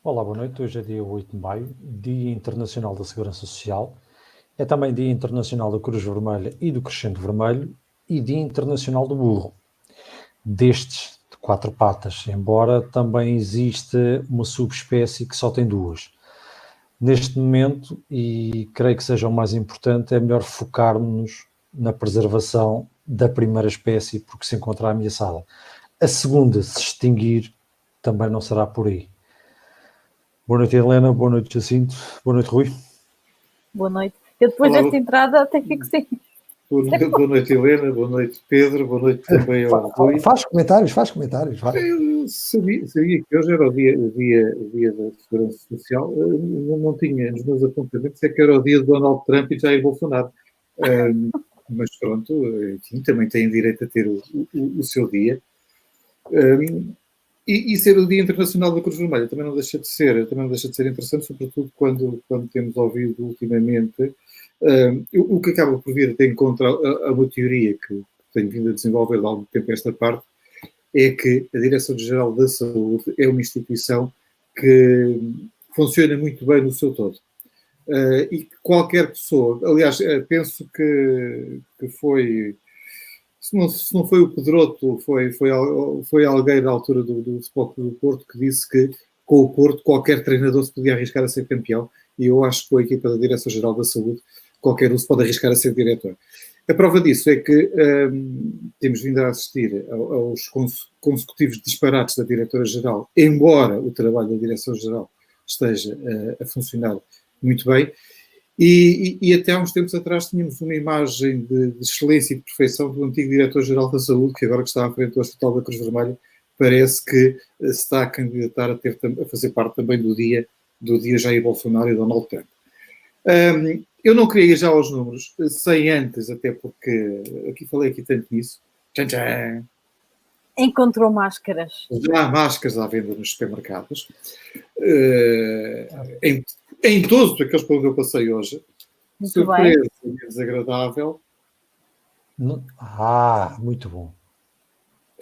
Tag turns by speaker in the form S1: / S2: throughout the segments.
S1: Olá, boa noite. Hoje é dia 8 de maio, Dia Internacional da Segurança Social. É também Dia Internacional da Cruz Vermelha e do Crescente Vermelho e Dia Internacional do Burro. Destes de 4 patas, embora também existe uma subespécie que só tem 2. Neste momento, e creio que seja o mais importante, é melhor focarmos na preservação da primeira espécie porque se encontra ameaçada. A segunda, se extinguir, também não será por aí. Boa noite, Helena. Boa noite, Jacinto. Boa noite, Rui.
S2: Boa noite. Eu depois desta entrada até fico sem.
S3: Boa noite, Helena. Boa noite, Pedro. Boa noite também ao Rui.
S1: Faz comentários.
S3: Eu sabia que hoje era o dia da Segurança Social. Não tinha nos meus apontamentos, é que era o dia de Donald Trump e Jair Bolsonaro. Mas pronto, enfim, também têm direito a ter o seu dia. E ser o Dia Internacional da Cruz Vermelha também não deixa de ser interessante, sobretudo quando temos ouvido ultimamente o que acaba por vir de encontro a uma teoria que tenho vindo a desenvolver há algum tempo esta parte, é que a Direção-Geral da Saúde é uma instituição que funciona muito bem no seu todo. E que qualquer pessoa, aliás, penso que foi... Se não foi o Pedroto, foi alguém da altura do Sport do Porto que disse que com o Porto qualquer treinador se podia arriscar a ser campeão, e eu acho que com a equipa da Direção-Geral da Saúde qualquer um se pode arriscar a ser diretor. A prova disso é que temos vindo a assistir aos consecutivos disparates da Diretora-Geral, embora o trabalho da Direção-Geral esteja a funcionar muito bem. E até há uns tempos atrás tínhamos uma imagem de excelência e de perfeição do antigo Diretor-Geral da Saúde, que agora que está à frente do Hospital da Cruz Vermelha, parece que se está a candidatar a fazer parte também do dia Jair Bolsonaro e Donald Trump. Eu não queria ir já aos números, sem antes, até porque falei tanto nisso. Tchan, tchan.
S2: Encontrou máscaras.
S3: Já há máscaras à venda nos supermercados. Em todos aqueles por onde eu passei hoje.
S2: Muito
S3: surpresa e desagradável.
S1: Muito bom.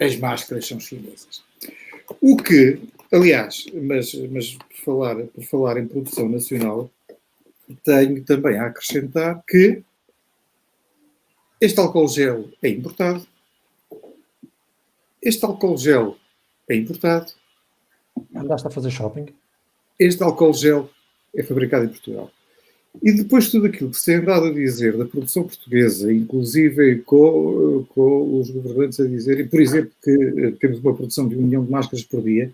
S3: As máscaras são chinesas. O que, aliás, mas por falar em produção nacional, tenho também a acrescentar que este álcool gel é importado. Este álcool gel é importado.
S1: Andaste a fazer shopping?
S3: Este álcool gel é fabricado em Portugal. E depois de tudo aquilo que se tem andado a dizer da produção portuguesa, inclusive com os governantes a dizerem, por exemplo, que temos uma produção de 1 milhão de máscaras por dia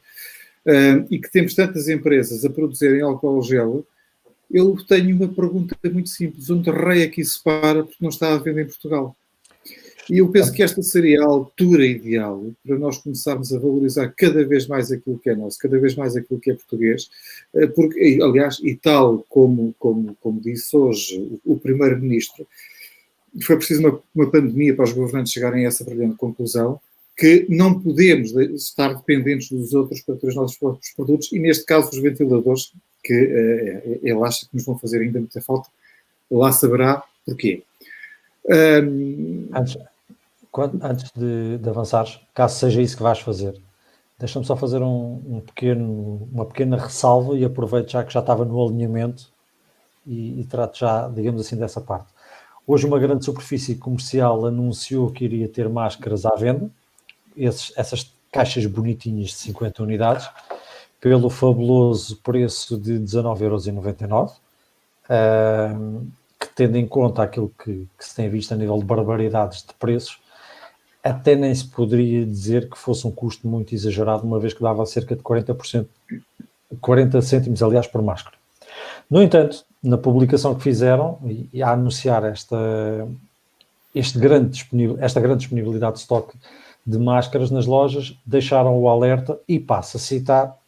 S3: e que temos tantas empresas a produzirem álcool gel, eu tenho uma pergunta muito simples. Onde raio é que isso para porque não está à venda em Portugal? E eu penso que esta seria a altura ideal para nós começarmos a valorizar cada vez mais aquilo que é nosso, cada vez mais aquilo que é português, porque, aliás, e tal como disse hoje o Primeiro-Ministro, foi preciso uma pandemia para os governantes chegarem a essa brilhante conclusão, que não podemos estar dependentes dos outros para ter os nossos próprios produtos, e neste caso os ventiladores, que ele acha que nos vão fazer ainda muita falta, lá saberá porquê.
S1: Antes de avançares, caso seja isso que vais fazer, deixa-me só fazer uma pequena ressalva e aproveito já que já estava no alinhamento e trato já, digamos assim, dessa parte. Hoje uma grande superfície comercial anunciou que iria ter máscaras à venda, essas caixas bonitinhas de 50 unidades, pelo fabuloso preço de 19,99€, que tendo em conta aquilo que se tem visto a nível de barbaridades de preços, até nem se poderia dizer que fosse um custo muito exagerado, uma vez que dava cerca de 40%, 40 cêntimos, aliás, por máscara. No entanto, na publicação que fizeram, e a anunciar esta grande disponibilidade de estoque de máscaras nas lojas, deixaram o alerta e passo a citar: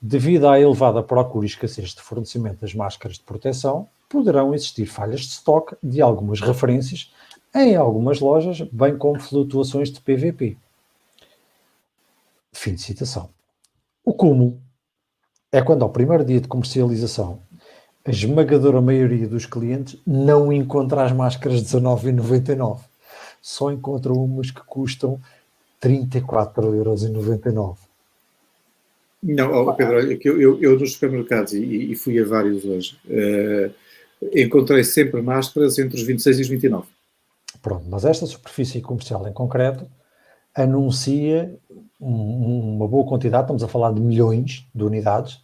S1: devido à elevada procura e escassez de fornecimento das máscaras de proteção, poderão existir falhas de estoque de algumas referências em algumas lojas, bem como flutuações de PVP. Fim de citação. O cúmulo é quando, ao primeiro dia de comercialização, a esmagadora maioria dos clientes não encontra as máscaras de 19,99€. Só encontra umas que custam 34,99€.
S3: Não, Pedro, olha, que eu nos supermercados, e fui a vários hoje, encontrei sempre máscaras entre os 26 e os 29.
S1: Pronto, mas esta superfície comercial em concreto anuncia uma boa quantidade, estamos a falar de milhões de unidades,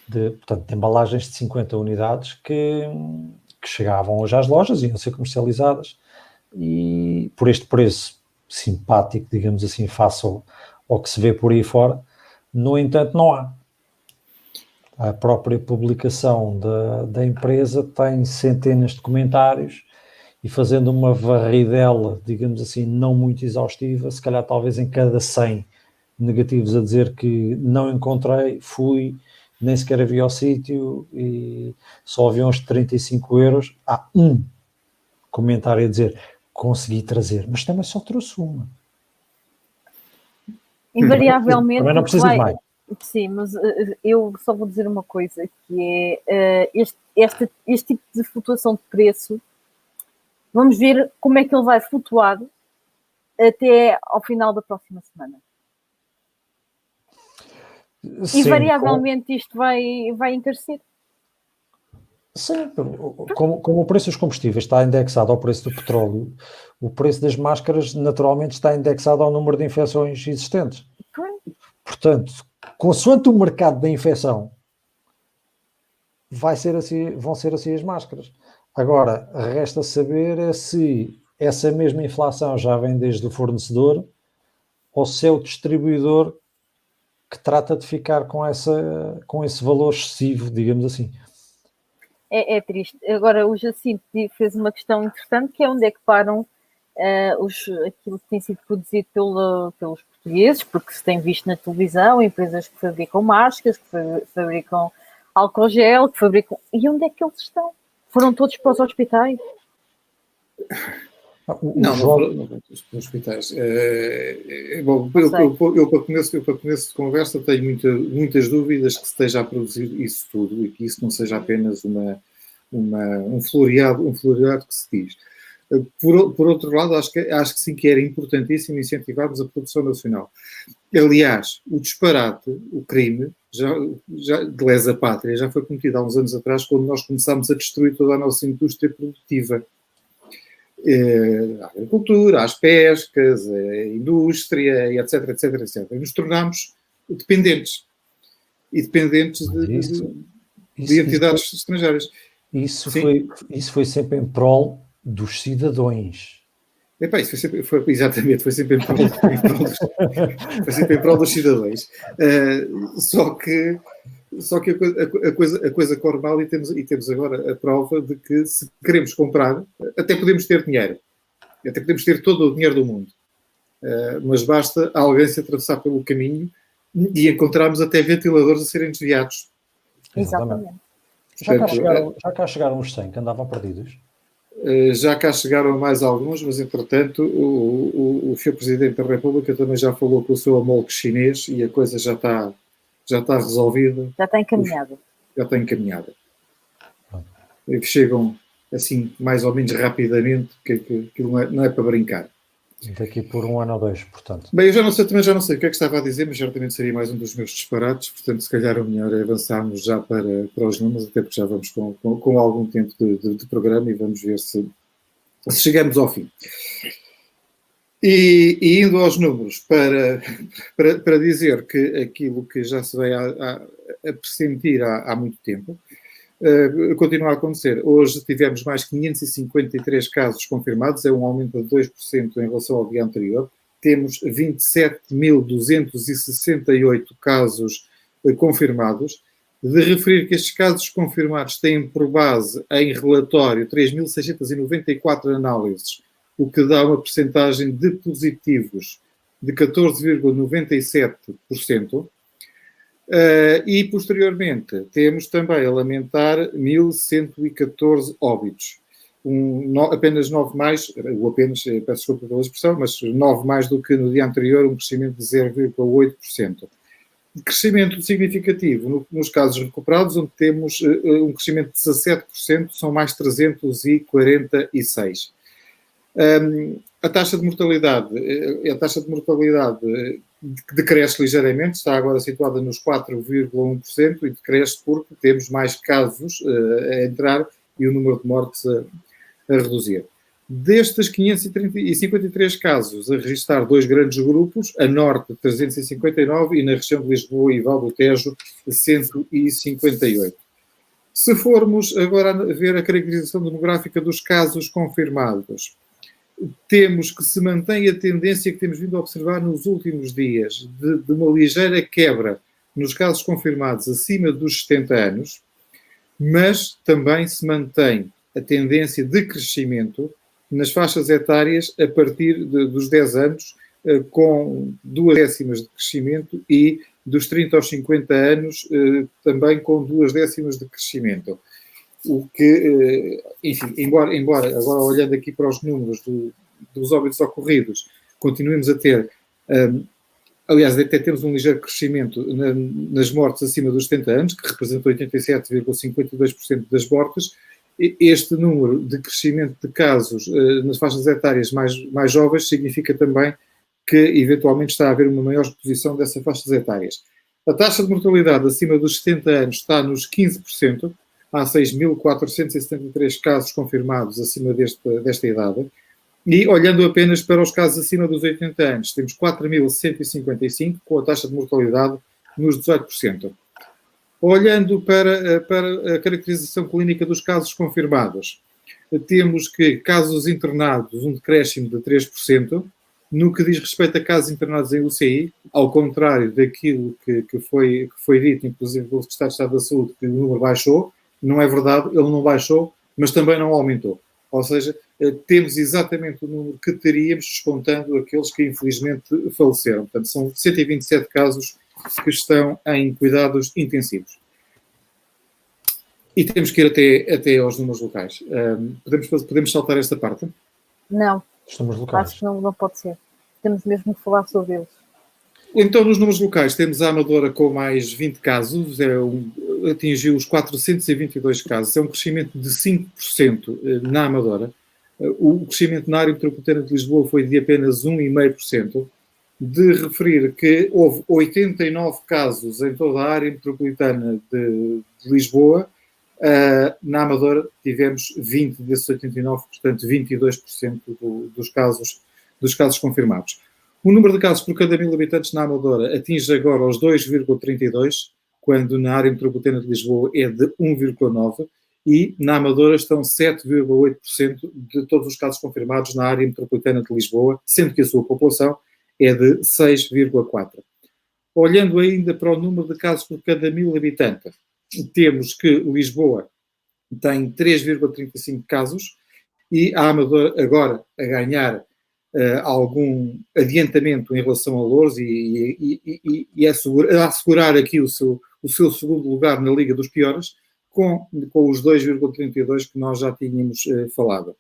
S1: portanto, de embalagens de 50 unidades que chegavam hoje às lojas e iam ser comercializadas e por este preço simpático, digamos assim, face ao que se vê por aí fora. No entanto, não há. A própria publicação da empresa tem centenas de comentários e fazendo uma varridela, digamos assim, não muito exaustiva, se calhar talvez em cada 100 negativos a dizer que não encontrei, fui, nem sequer havia ao sítio e só havia uns 35 euros, há um comentário a dizer consegui trazer, mas também só trouxe uma.
S2: Invariavelmente.
S1: Também não precisa de mais.
S2: Sim, mas eu só vou dizer uma coisa, que é este tipo de flutuação de preço, vamos ver como é que ele vai flutuar até ao final da próxima semana.
S1: Sim,
S2: invariavelmente isto vai encarecer.
S1: Sim, como o preço dos combustíveis está indexado ao preço do petróleo, o preço das máscaras naturalmente está indexado ao número de infecções existentes. Portanto, consoante o mercado da infecção, vão ser assim as máscaras. Agora, resta saber se essa mesma inflação já vem desde o fornecedor ou se é o distribuidor que trata de ficar com esse valor excessivo, digamos assim.
S2: É triste. Agora, o Jacinto fez uma questão interessante, que é onde é que param aquilo que tem sido produzido pelos portugueses, porque se tem visto na televisão empresas que fabricam máscaras, que fabricam álcool gel, que fabricam... E onde é que eles estão? Foram todos para os hospitais?
S3: Não foram para os hospitais. Bom, eu para começo de conversa tenho muitas dúvidas que se esteja a produzir isso tudo e que isso não seja apenas um floreado que se diz. Por outro lado, acho que sim que era importantíssimo incentivarmos a produção nacional. Aliás, o disparate, o crime, já de lesa pátria, já foi cometido há uns anos atrás, quando nós começámos a destruir toda a nossa indústria produtiva. A agricultura, as pescas, a indústria, etc. E nos tornámos dependentes. E dependentes de entidades estrangeiras.
S1: Isso foi sempre em prol dos cidadãos.
S3: Isso foi sempre em prol dos cidadãos. Só que a coisa corre mal e temos agora a prova de que se queremos comprar, até podemos ter dinheiro. Até podemos ter todo o dinheiro do mundo. Mas basta alguém se atravessar pelo caminho e encontrarmos até ventiladores a serem desviados.
S2: Exatamente.
S1: Já cá chegaram os 100 que andavam perdidos?
S3: Já cá chegaram mais alguns, mas entretanto o Sr. Presidente da República também já falou com o seu homólogo chinês e a coisa já está resolvida.
S2: Já está encaminhada.
S3: Já está encaminhada. Chegam assim, mais ou menos rapidamente, que aquilo não é para brincar.
S1: Daqui por 1 ano ou 2, portanto.
S3: Bem, eu também já não sei o que é que estava a dizer, mas certamente seria mais um dos meus disparates, portanto, se calhar o melhor é avançarmos já para os números, até porque já vamos com algum tempo de programa e vamos ver se chegamos ao fim. E indo aos números, para dizer que aquilo que já se veio a pressentir há muito tempo, continua a acontecer. Hoje tivemos mais 553 casos confirmados, é um aumento de 2% em relação ao dia anterior. Temos 27.268 casos confirmados. De referir que estes casos confirmados têm por base em relatório 3.694 análises, o que dá uma percentagem de positivos de 14,97%. E, posteriormente, temos também a lamentar 1.114 óbitos. Apenas 9 mais, peço desculpa pela expressão, mas 9 mais do que no dia anterior, um crescimento de 0,8%. Crescimento significativo nos casos recuperados, onde temos um crescimento de 17%, são mais 346. A taxa de mortalidade decresce ligeiramente, está agora situada nos 4,1% e decresce porque temos mais casos a entrar e o número de mortes a reduzir. Destes 553 casos, a registrar 2 grandes grupos, a norte 359 e na região de Lisboa e Val do Tejo 158. Se formos agora a ver a caracterização demográfica dos casos confirmados, temos que se mantém a tendência que temos vindo a observar nos últimos dias de uma ligeira quebra nos casos confirmados acima dos 70 anos, mas também se mantém a tendência de crescimento nas faixas etárias a partir dos 10 anos, com 2 décimas de crescimento e dos 30 aos 50 anos também com 2 décimas de crescimento. O que, enfim, embora agora olhando aqui para os números dos óbitos ocorridos, continuemos a ter, aliás, até temos um ligeiro crescimento nas mortes acima dos 70 anos, que representa 87,52% das mortes. Este número de crescimento de casos nas faixas etárias mais jovens significa também que, eventualmente, está a haver uma maior exposição dessas faixas etárias. A taxa de mortalidade acima dos 70 anos está nos 15%, há 6.473 casos confirmados acima desta idade, e olhando apenas para os casos acima dos 80 anos, temos 4.155, com a taxa de mortalidade nos 18%. Olhando para a caracterização clínica dos casos confirmados, temos que casos internados, um decréscimo de 3%, no que diz respeito a casos internados em UCI, ao contrário daquilo que foi dito, inclusive pelo Secretário de Estado da Saúde, que o número baixou, não é verdade, ele não baixou, mas também não aumentou. Ou seja, temos exatamente o número que teríamos, descontando aqueles que infelizmente faleceram. Portanto, são 127 casos que estão em cuidados intensivos. E temos que ir até aos números locais. Podemos saltar esta parte?
S2: Não.
S1: Os números locais.
S2: Acho que não pode ser. Temos mesmo que falar sobre eles.
S3: Então, nos números locais, temos a Amadora com mais 20 casos, atingiu os 422 casos, é um crescimento de 5% na Amadora. O crescimento na área metropolitana de Lisboa foi de apenas 1,5%. De referir que houve 89 casos em toda a área metropolitana de Lisboa, na Amadora tivemos 20 desses 89, portanto 22% dos casos confirmados. O número de casos por cada 1.000 habitantes na Amadora atinge agora os 2,32, quando na área metropolitana de Lisboa é de 1,9, e na Amadora estão 7,8% de todos os casos confirmados na área metropolitana de Lisboa, sendo que a sua população é de 6,4. Olhando ainda para o número de casos por cada 1.000 habitantes, temos que Lisboa tem 3,35 casos e a Amadora agora a ganhar algum adiantamento em relação a Loures e a assegurar aqui o seu segundo lugar na Liga dos Piores com os 2,32 que nós já tínhamos falado.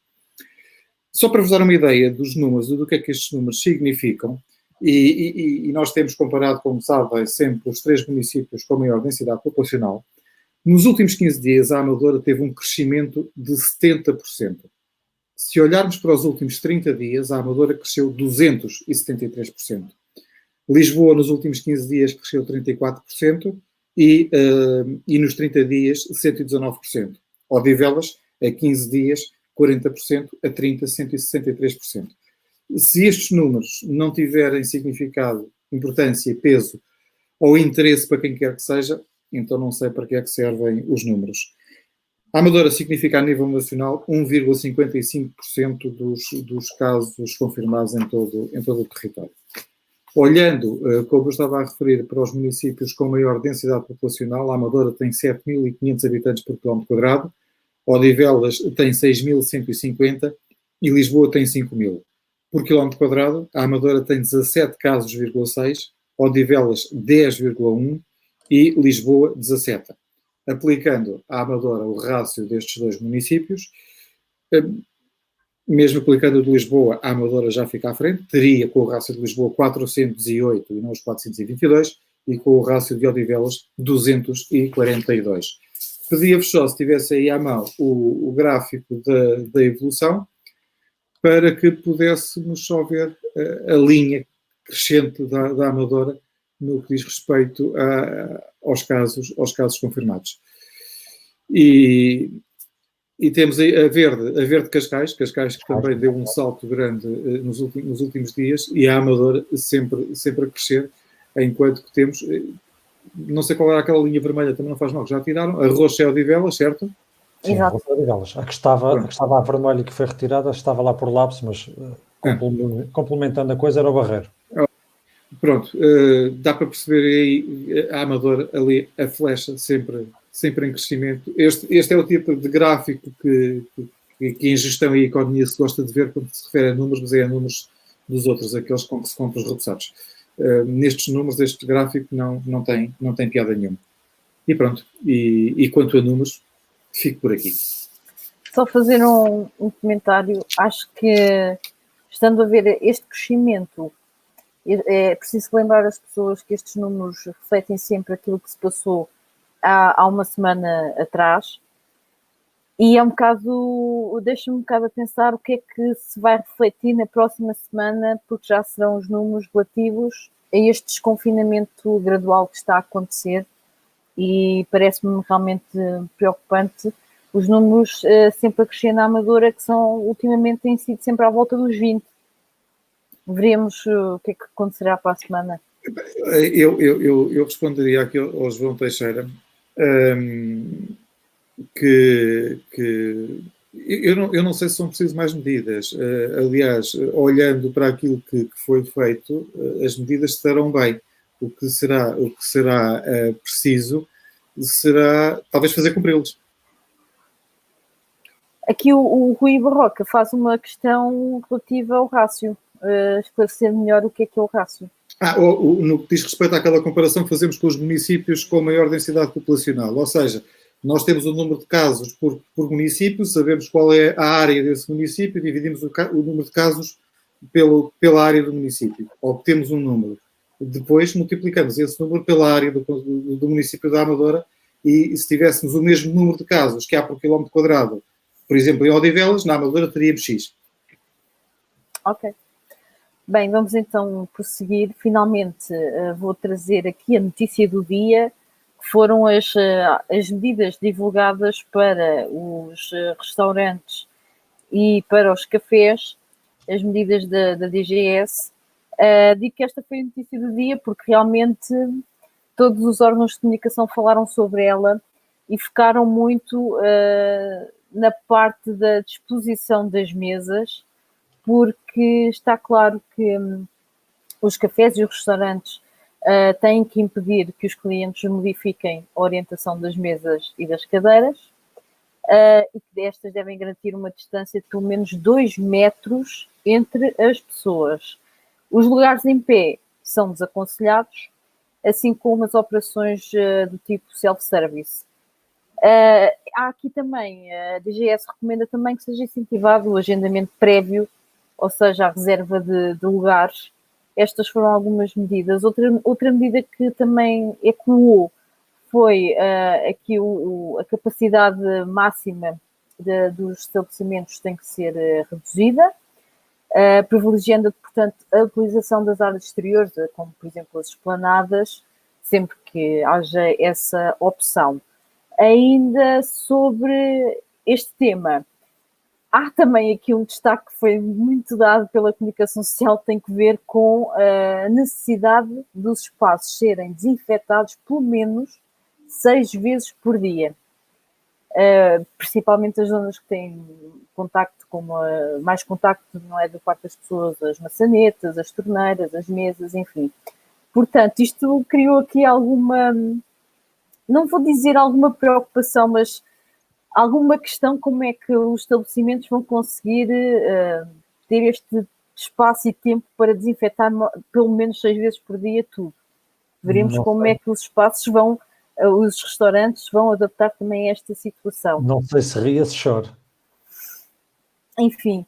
S3: Só para vos dar uma ideia dos números, do que é que estes números significam, e nós temos comparado, como sabem, sempre os 3 municípios com maior densidade populacional. Nos últimos 15 dias, a Amadora teve um crescimento de 70%. Se olharmos para os últimos 30 dias, a Amadora cresceu 273%. Lisboa, nos últimos 15 dias, cresceu 34% e nos 30 dias, 119%. Odivelas, a 15 dias, 40%, a 30, 163%. Se estes números não tiverem significado, importância, peso ou interesse para quem quer que seja, então não sei para que é que servem os números. A Amadora significa, a nível nacional, 1,55% dos casos confirmados em todo o território. Olhando, como eu estava a referir, para os municípios com maior densidade populacional, a Amadora tem 7.500 habitantes por quilómetro quadrado, Odivelas tem 6.150 e Lisboa tem 5.000. Por quilómetro quadrado, a Amadora tem 17 casos,6, Odivelas 10,1 e Lisboa 17. Aplicando à Amadora o rácio destes 2 municípios, mesmo aplicando o de Lisboa, a Amadora já fica à frente, teria com o rácio de Lisboa 408 e não os 422, e com o rácio de Odivelas 242. Pedia-vos só, se tivesse aí à mão, o gráfico da evolução, para que pudéssemos só ver a linha crescente da Amadora no que diz respeito aos casos confirmados. E temos a Verde Cascais que também deu um salto grande nos últimos dias, e a Amadora sempre a crescer, enquanto que temos, não sei qual era aquela linha vermelha, também não faz mal, que já tiraram, a Rocha e Odivelas, certo?
S1: Sim,
S2: Exato.
S1: a que estava a vermelho e que foi retirada, estava lá por lapso, mas complementando a coisa, era o Barreiro.
S3: Pronto, dá para perceber aí a Amadora ali, a flecha sempre em crescimento. Este é o tipo de gráfico que em gestão e economia se gosta de ver quando se refere a números, mas é a números dos outros, aqueles com que se compram os repousados. Nestes números, este gráfico não tem piada nenhuma. E pronto, e quanto a números, fico por aqui.
S2: Só fazer um comentário. Acho que, estando a ver este crescimento, é preciso lembrar as pessoas que estes números refletem sempre aquilo que se passou há uma semana atrás, e é um bocado, deixa-me um bocado a pensar o que é que se vai refletir na próxima semana, porque já serão os números relativos a este desconfinamento gradual que está a acontecer, e parece-me realmente preocupante os números sempre a crescer na Amadora, que ultimamente têm sido sempre à volta dos 20. Veremos o que é que acontecerá para a semana.
S3: Eu responderia aqui ao João Teixeira que eu não sei se são precisas mais medidas. Aliás, olhando para aquilo que foi feito, as medidas estarão bem. O que será preciso será talvez fazer cumpri-los.
S2: Aqui o Rui Barroca faz uma questão relativa ao rácio. Esclarecer melhor o que é o rácio.
S3: No que diz respeito àquela comparação que fazemos com os municípios com maior densidade populacional. Ou seja, nós temos o número de casos por município, sabemos qual é a área desse município, dividimos o número de casos pela área do município. Obtemos um número. Depois multiplicamos esse número pela área do município da Amadora, e se tivéssemos o mesmo número de casos que há por quilómetro quadrado, por exemplo, em Odivelas, na Amadora teríamos X. Ok.
S2: Bem, vamos então prosseguir. Finalmente vou trazer aqui a notícia do dia, que foram as medidas divulgadas para os restaurantes e para os cafés, as medidas da DGS. Digo que esta foi a notícia do dia porque realmente todos os órgãos de comunicação falaram sobre ela e focaram muito na parte da disposição das mesas, porque está claro que os cafés e os restaurantes têm que impedir que os clientes modifiquem a orientação das mesas e das cadeiras, e que estas devem garantir uma distância de pelo menos 2 metros entre as pessoas. Os lugares em pé são desaconselhados, assim como as operações do tipo self-service. Há aqui também, a DGS recomenda também que seja incentivado o agendamento prévio, ou seja, a reserva de lugares. Estas foram algumas medidas. Outra medida que também ecoou foi aqui a capacidade máxima dos estabelecimentos tem que ser reduzida, privilegiando, portanto, a utilização das áreas exteriores, como, por exemplo, as esplanadas, sempre que haja essa opção. Ainda sobre este tema, há também aqui um destaque que foi muito dado pela comunicação social, que tem que ver com a necessidade dos espaços serem desinfetados pelo menos 6 vezes por dia. Principalmente as zonas que têm contacto, mais contacto, não é, da parte das pessoas, as maçanetas, as torneiras, as mesas, enfim. Portanto, isto criou aqui alguma, não vou dizer alguma preocupação, mas alguma questão, como é que os estabelecimentos vão conseguir ter este espaço e tempo para desinfetar pelo menos 6 vezes por dia tudo. Veremos como é que os espaços os restaurantes vão adaptar também a esta situação.
S1: Não sei se ria, se chora.
S2: Enfim,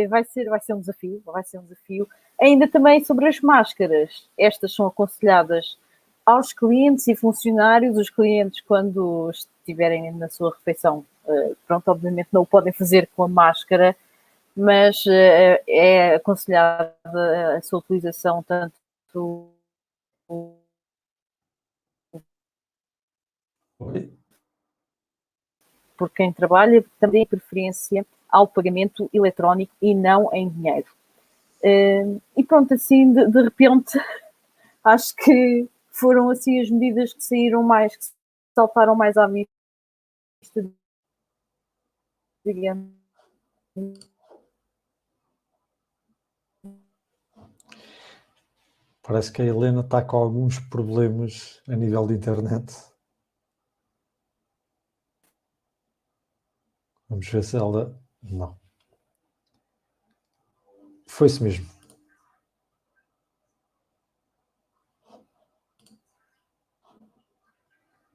S2: vai ser um desafio. Ainda também sobre as máscaras, estas são aconselhadas aos clientes e funcionários. Os clientes, quando estiverem na sua refeição, obviamente não o podem fazer com a máscara, mas é aconselhada a sua utilização tanto por quem trabalha, também em preferência ao pagamento eletrónico e não em dinheiro. E pronto, assim, de repente, acho que foram assim as medidas que saíram mais, que saltaram mais à vista, digamos.
S1: Parece que a Helena está com alguns problemas a nível de internet. Vamos ver se ela... Não. Foi-se mesmo.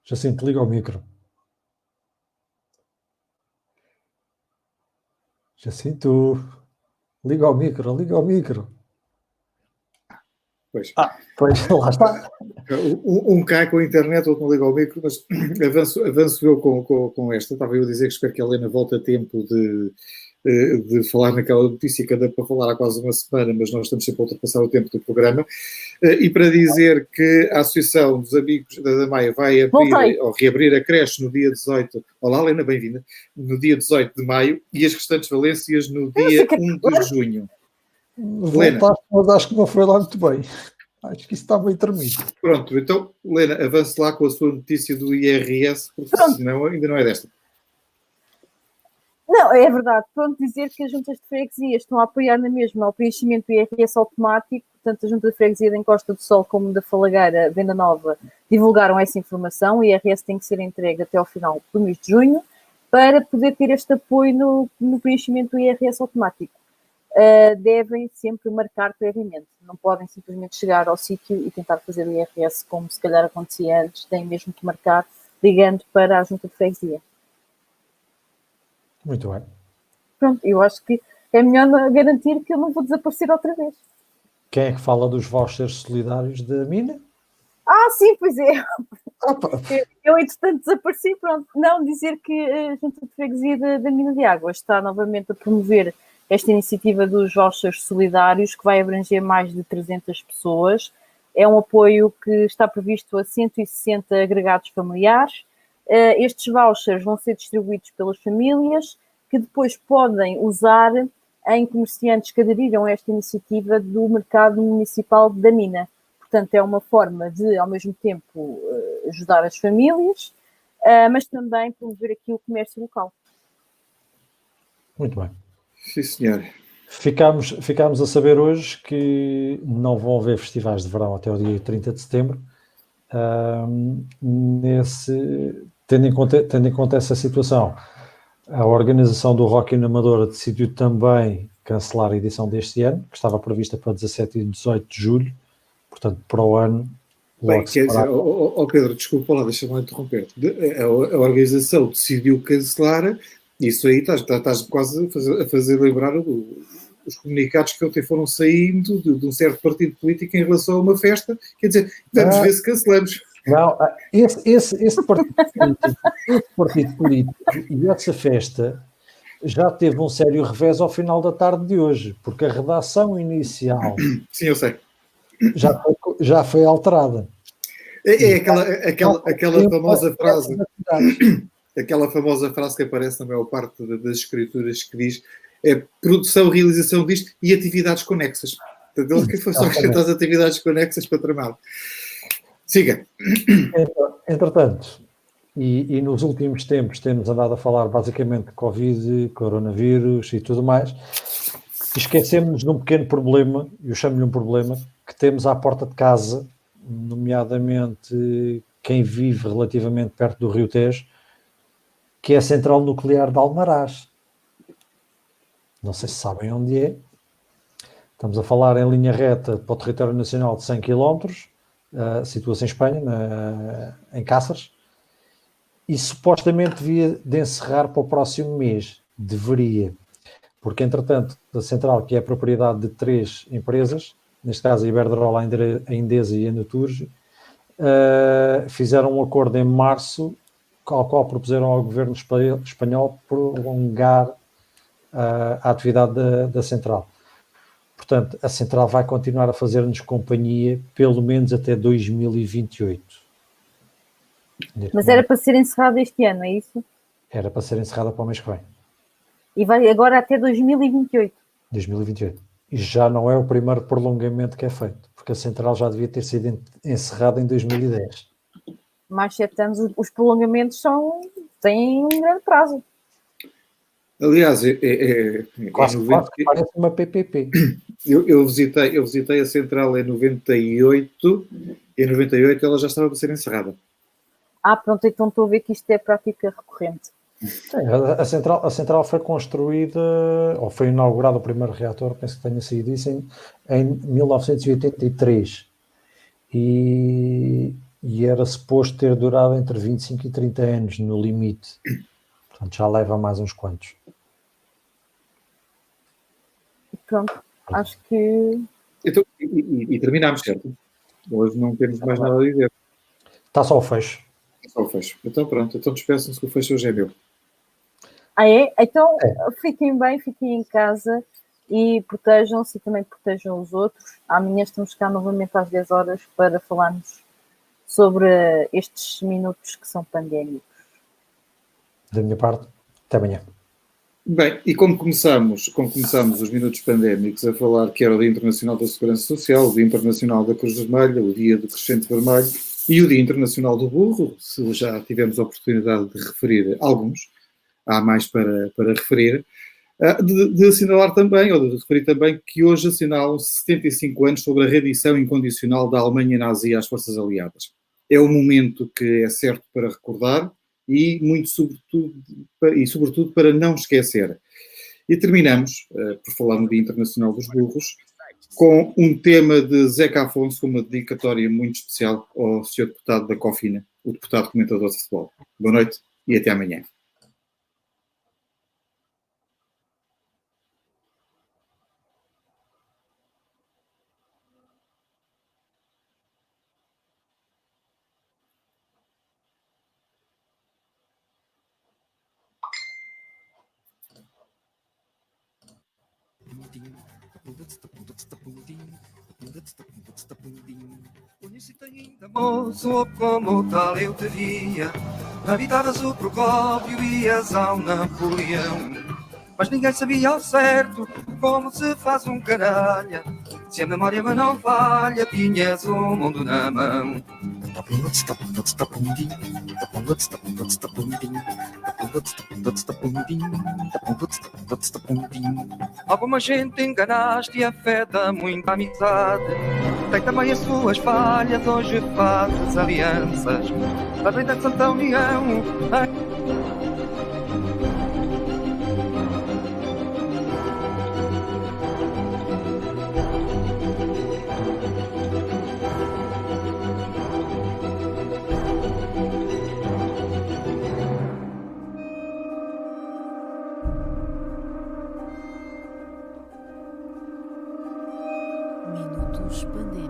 S1: Jacinto, liga ao micro. Jacinto, liga ao micro, liga ao micro.
S3: Pois.
S1: Pois, lá está.
S3: Um cai com a internet, outro não liga ao micro, mas avanço eu com esta. Estava eu a dizer que espero que a Helena volte a tempo de falar naquela notícia que anda para falar há quase uma semana, mas nós estamos sempre a ultrapassar o tempo do programa. E para dizer que a Associação dos Amigos da Maia vai abrir, ou reabrir a creche no dia 18. Olá, Helena, bem-vinda. No dia 18 de maio e as restantes valências no dia 1 de junho.
S1: Voltaste, mas acho que não foi lá muito bem. Acho que isso está bem tremido.
S3: Pronto, então, Helena, avance lá com a sua notícia do IRS, porque senão ainda não é desta.
S2: Não, é verdade. Pronto, dizer que as juntas de freguesia estão a apoiar na mesma o preenchimento do IRS automático, portanto, a Junta de Freguesia da Encosta do Sol, como da Falagueira, Venda Nova, divulgaram essa informação. O IRS tem que ser entregue até ao final do mês de junho para poder ter este apoio no preenchimento do IRS automático. Devem sempre marcar previamente, não podem simplesmente chegar ao sítio e tentar fazer o IRS como se calhar acontecia antes, têm mesmo que marcar ligando para a Junta de Freguesia.
S1: Muito bem.
S2: Pronto, eu acho que é melhor garantir que eu não vou desaparecer outra vez.
S1: Quem é que fala dos vouchers solidários da mina?
S2: Sim, pois é. Eu entretanto desapareci, pronto. Não, dizer que a Junta de Freguesia da Mina de Água está novamente a promover esta iniciativa dos vouchers solidários, que vai abranger mais de 300 pessoas. É um apoio que está previsto a 160 agregados familiares. Estes vouchers vão ser distribuídos pelas famílias, que depois podem usar em comerciantes que aderiram a esta iniciativa do mercado municipal da Mina. Portanto, é uma forma de, ao mesmo tempo, ajudar as famílias, mas também promover aqui o comércio local.
S1: Muito bem.
S3: Sim, senhor.
S1: Ficámos a saber hoje que não vão haver festivais de verão até o dia 30 de setembro. Tendo em conta essa situação, a organização do Rock in Amadora decidiu também cancelar a edição deste ano, que estava prevista para 17 e 18 de julho, portanto, para o ano.
S3: Bem, quer dizer, Pedro, desculpa lá, deixa-me lá interromper. A organização decidiu cancelar, isso aí estás quase a fazer lembrar os comunicados que ontem foram saindo de um certo partido político em relação a uma festa, quer dizer, vamos ver se cancelamos.
S1: Não, esse partido político e essa festa já teve um sério revés ao final da tarde de hoje, porque a redação inicial
S3: sim, eu sei.
S1: já foi alterada.
S3: É aquela famosa frase, aquela famosa frase que aparece na maior parte das escrituras que diz produção, realização disto e atividades conexas. Portanto, ele que foi só acrescentar as atividades conexas para tramar. Siga.
S1: Entretanto, e nos últimos tempos temos andado a falar basicamente de Covid, coronavírus e tudo mais, esquecemos de um pequeno problema, eu chamo-lhe um problema, que temos à porta de casa, nomeadamente quem vive relativamente perto do Rio Tejo, que é a central nuclear de Almaraz. Não sei se sabem onde é. Estamos a falar em linha reta para o território nacional de 100 km, situa-se em Espanha, em Cáceres, e supostamente devia de encerrar para o próximo mês. Deveria. Porque, entretanto, a central, que é a propriedade de 3 empresas, neste caso a Iberdrola, a Endesa e a Naturgy, fizeram um acordo em março, ao qual propuseram ao governo espanhol prolongar a atividade da central. Portanto, a central vai continuar a fazer-nos companhia pelo menos até 2028.
S2: Mas era para ser encerrada este ano, é isso?
S1: Era para ser encerrada para o mês que vem.
S2: E vai agora até 2028.
S1: 2028. E já não é o primeiro prolongamento que é feito, porque a central já devia ter sido encerrada em 2010.
S2: Mais 7 anos, os prolongamentos têm um grande prazo.
S3: Aliás,
S1: Quase parece uma PPP.
S3: Eu visitei a central em 98 e em 98 ela já estava para ser encerrada.
S2: Pronto, então estou a ver que isto é prática recorrente.
S1: A central foi construída, ou foi inaugurado o primeiro reator, penso que tenha sido isso, em 1983. E era suposto ter durado entre 25 e 30 anos no limite. Portanto, já leva mais uns quantos.
S2: Pronto, acho que...
S3: Então, e terminamos, certo? Hoje não temos mais nada a dizer.
S1: Está só o fecho.
S3: Só o fecho. Então pronto, então despeçam-se que o fecho hoje é meu.
S2: É? Então fiquem bem, fiquem em casa e protejam-se e também protejam os outros. Amanhã estamos cá novamente às 10 horas para falarmos sobre estes minutos que são pandémicos.
S1: Da minha parte, até amanhã.
S3: Bem, e como começamos os minutos pandémicos a falar que era o Dia Internacional da Segurança Social, o Dia Internacional da Cruz Vermelha, o Dia do Crescente Vermelho e o Dia Internacional do Burro, se já tivemos a oportunidade de referir alguns, há mais para referir, de assinalar também, ou de referir também, que hoje assinalam 75 anos sobre a rendição incondicional da Alemanha nazi às forças aliadas. É um momento que é certo para recordar e sobretudo para não esquecer. E terminamos, por falar no Dia Internacional dos Burros, com um tema de Zeca Afonso, uma dedicatória muito especial ao Sr. Deputado da Cofina, o deputado comentador de futebol. Boa noite e até amanhã.
S4: Conheci-te ainda, moço, como tal eu te via. Habitavas o Procópio, ias ao Napoleão. Mas ninguém sabia ao certo como se faz um canalha. Se a memória me não falha, tinhas o mundo na mão. Alguma gente enganaste e afeta muita amizade. Tem também as suas falhas, hoje fazes alianças. A bem da Santa União.
S5: Minutos pandêmicos.